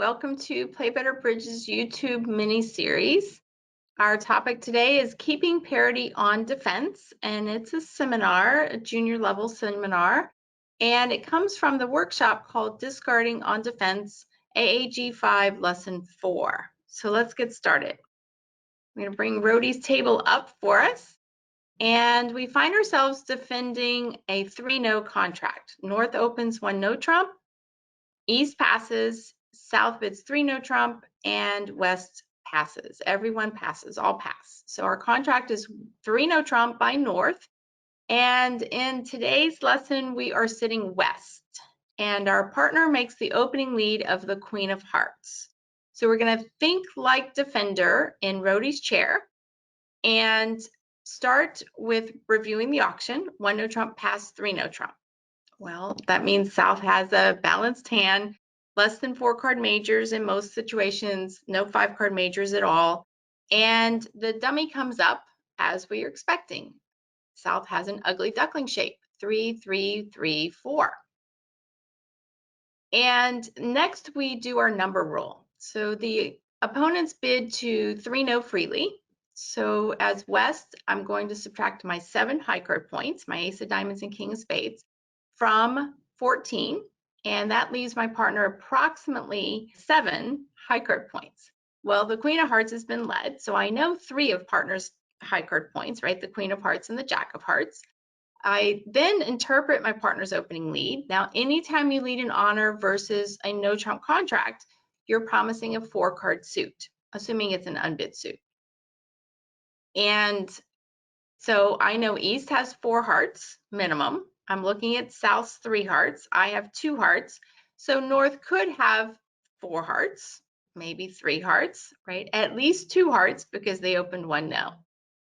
Welcome to Play Better Bridges YouTube mini-series. Our topic today is keeping parity on defense, and it's a seminar, a junior level seminar, and it comes from the workshop called Discarding on Defense, AAG 5, Lesson 4. So let's get started. I'm going to bring Rhodey's table up for us, and we find ourselves defending a 3-no contract. North opens 1-no trump, East passes, South bids 3-no trump, and West passes. Everyone passes, all pass. So our contract is 3-no trump by North. And in today's lesson, we are sitting West. And our partner makes the opening lead of the Queen of Hearts. So we're going to think like defender in Rhodey's chair and start with reviewing the auction. 1-no trump passed, 3-no trump. Well, that means South has a balanced hand, less than 4 card majors in most situations, no 5 card majors at all. And the dummy comes up as we are expecting. South has an ugly duckling shape, 3, 3, 3, 4. And next we do our number rule. So the opponents bid to 3-no freely. So as West, I'm going to subtract my 7 high card points, my ace of diamonds and king of spades, from 14, and that leaves my partner approximately 7 high card points. Well, the Queen of Hearts has been led, so I know 3 of partner's high card points, right? The Queen of Hearts and the Jack of Hearts. I then interpret my partner's opening lead. Now, anytime you lead in honor versus a no trump contract, you're promising a 4-card suit, assuming it's an unbid suit. And so I know East has 4 hearts minimum. I'm looking at South's 3 hearts. I have 2 hearts. So North could have 4 hearts, maybe 3 hearts, right? At least 2 hearts because they opened 1-no.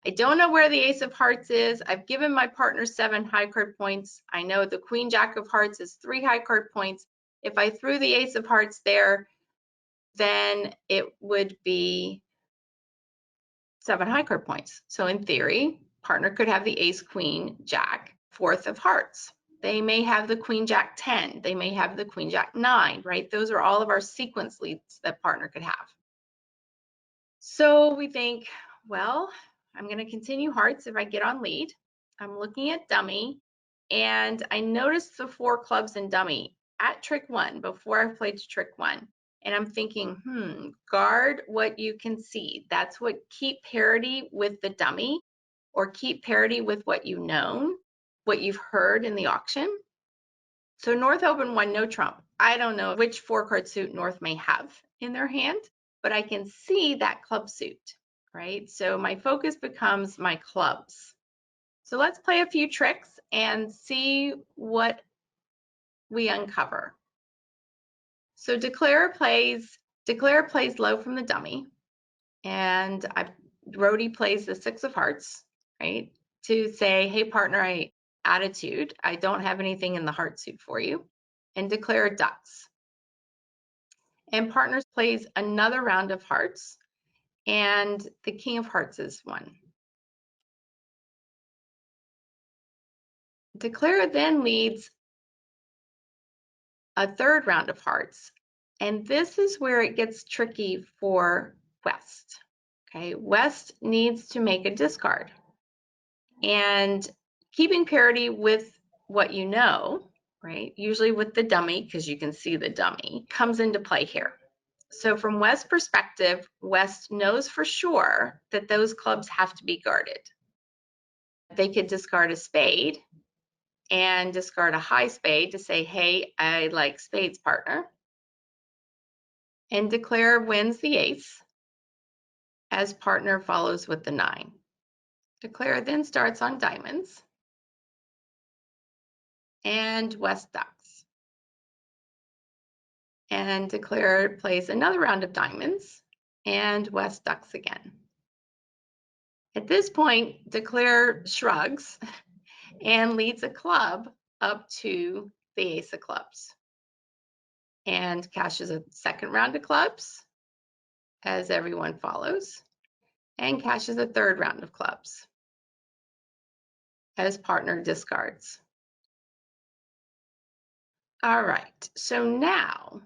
I don't know where the ace of hearts is. I've given my partner 7 high card points. I know the Queen Jack of Hearts is 3 high card points. If I threw the ace of hearts there, then it would be 7 high card points. So in theory, partner could have the ace, queen, jack, 4th of hearts. They may have the queen, jack 10. They may have the queen, jack 9, right? Those are all of our sequence leads that partner could have. So we think, well, I'm going to continue hearts if I get on lead. I'm looking at dummy, and I noticed the 4 clubs in dummy at trick 1 before I played to trick 1. And I'm thinking, guard what you can see. That's what keep parity with the dummy, or keep parity with what you know, what you've heard in the auction. So North opened 1-no trump. I don't know which 4-card suit North may have in their hand, but I can see that club suit, right? So my focus becomes my clubs. So let's play a few tricks and see what we uncover. So Declare plays low from the dummy, and Rhodey plays the 6 of hearts, right? To say, hey partner, attitude, I don't have anything in the heart suit for you, and Declare ducks. And partners plays another round of hearts, and the King of Hearts is 1. Declare then leads a 3rd round of hearts, and this is where it gets tricky for West. Okay, West needs to make a discard, and keeping parity with what you know, right, usually with the dummy, because you can see the dummy, comes into play here. So from West's perspective, West knows for sure that those clubs have to be guarded. They could discard a spade and discard a high spade to say, hey, I like spades, partner. And Declare wins the ace as partner follows with the 9. Declare then starts on diamonds, and West ducks. And Declare plays another round of diamonds, and West ducks again. At this point, Declare shrugs and leads a club up to the ace of clubs, and cashes a 2nd round of clubs as everyone follows, and cashes a 3rd round of clubs as partner discards. All right, so now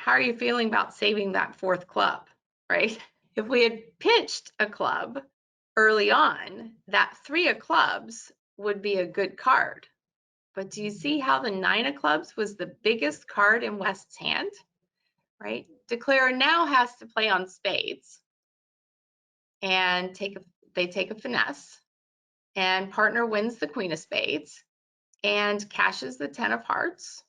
how are you feeling about saving that fourth club, right? If we had pitched a club early on, that 3 of clubs would be a good card. But do you see how the 9 of clubs was the biggest card in West's hand, right? Declarer now has to play on spades and they take a finesse, and partner wins the Queen of Spades and cashes the 10 of hearts.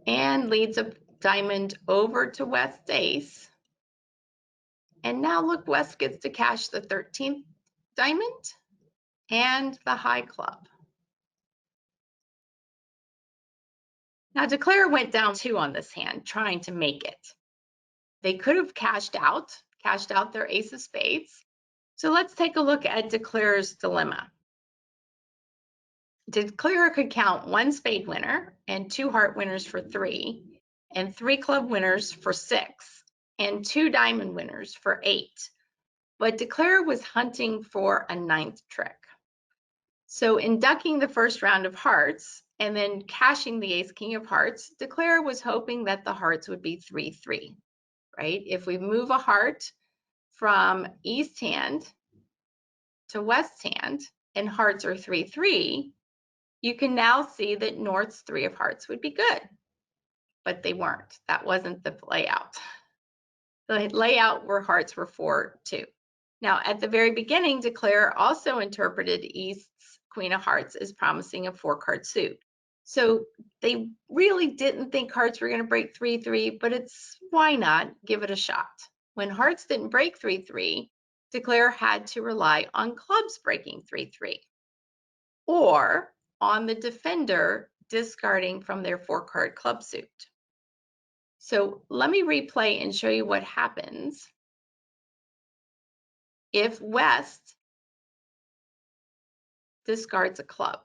And leads a diamond over to West's ace. And now look, West gets to cash the 13th diamond and the high club. Now Declarer went down 2 on this hand, trying to make it. They could have cashed out their ace of spades. So let's take a look at Declarer's dilemma. Declarer could count 1 spade winner and 2 heart winners for 3, and 3 club winners for 6, and 2 diamond winners for 8. But Declarer was hunting for a 9th trick. So in ducking the first round of hearts and then cashing the ace king of hearts, Declarer was hoping that the hearts would be 3-3, right? If we move a heart from east hand to west hand and hearts are 3-3, you can now see that North's 3 of hearts would be good, but they weren't. That wasn't the layout. The layout where hearts were 4-2. Now, at the very beginning, Declarer also interpreted East's Queen of Hearts as promising a 4-card suit. So they really didn't think hearts were going to break 3-3, but it's why not give it a shot. When hearts didn't break 3-3, Declarer had to rely on clubs breaking 3-3 or on the defender discarding from their 4-card club suit. So let me replay and show you what happens if West discards a club.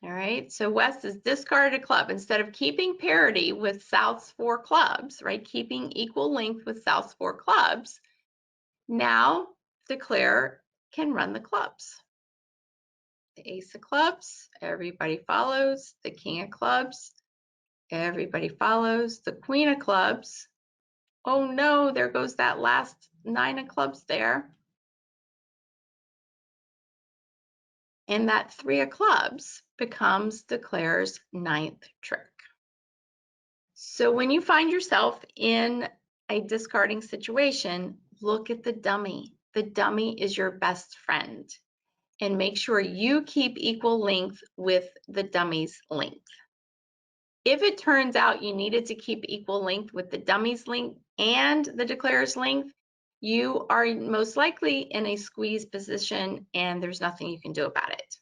All right, so West has discarded a club. Instead of keeping parity with South's 4 clubs, right, keeping equal length with South's 4 clubs, now Declarer can run the clubs. The ace of clubs, everybody follows. The king of clubs, everybody follows. The queen of clubs, oh no, there goes that last 9 of clubs there. And that 3 of clubs becomes Declarer's 9th trick. So when you find yourself in a discarding situation, look at the dummy. The dummy is your best friend. And make sure you keep equal length with the dummy's length. If it turns out you needed to keep equal length with the dummy's length and the Declarer's length, you are most likely in a squeeze position and there's nothing you can do about it.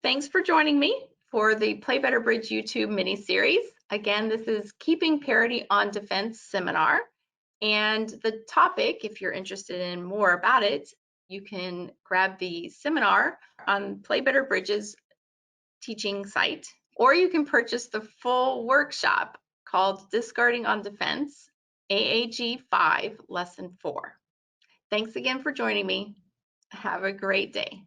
Thanks for joining me for the Play Better Bridge YouTube mini series. Again, this is Keeping Parity on Defense seminar. And the topic, if you're interested in more about it, you can grab the seminar on Play Better Bridge's teaching site, or you can purchase the full workshop called Discarding on Defense, AAG 5, Lesson 4. Thanks again for joining me. Have a great day.